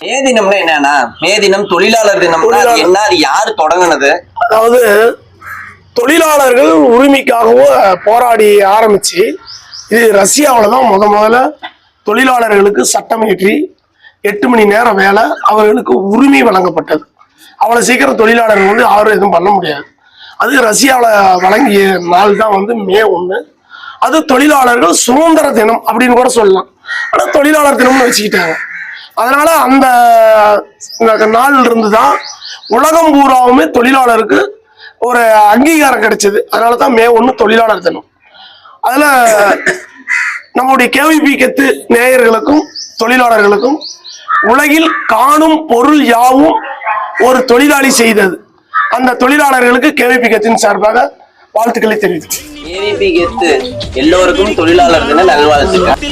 மே தினம்னா என்னன்னா, மே தினம் தொழிலாளர் தினம்னா அது என்ன, அது யாரு தொடங்குனது? அதாவது தொழிலாளர்கள் உரிமைக்காகவும் போராடி ஆரம்பிச்சு, இது ரஷ்யாவில் தான் முதல்ல தொழிலாளர்களுக்கு சட்டம் இயற்றி 8 மணி நேரம் வேலை அவர்களுக்கு உரிமை வழங்கப்பட்டது. அவ்வளவு சீக்கிரம் தொழிலாளர்கள் யாரும் எதுவும் பண்ண முடியாது. அது ரஷ்யாவில் வழங்கிய நாள் தான் மே 1. அது தொழிலாளர்கள் சுதந்திர தினம் அப்படின்னு கூட சொல்லலாம். ஆனால் தொழிலாளர் தினம்னு வச்சுக்கிட்டாங்க. அதனால அந்த நாள் இருந்துதான் உலகம் பூராவுமே தொழிலாளருக்கு ஒரு அங்கீகாரம் கிடைச்சது. அதனாலதான் மே 1 தொழிலாளர் தினம். அதுல நம்முடைய கேவிபி கெத்து நேயர்களுக்கும் தொழிலாளர்களுக்கும் உலகில் காணும் பொருள் யாவும் ஒரு தொழிலாளி செய்தது. அந்த தொழிலாளர்களுக்கு கேவிபி கெத்தின் சார்பாக வாழ்த்துக்களை தெரிவித்து கேவிபி கெத்து எல்லோருக்கும் தொழிலாளர் தின நல்வாழ்த்துக்கள்.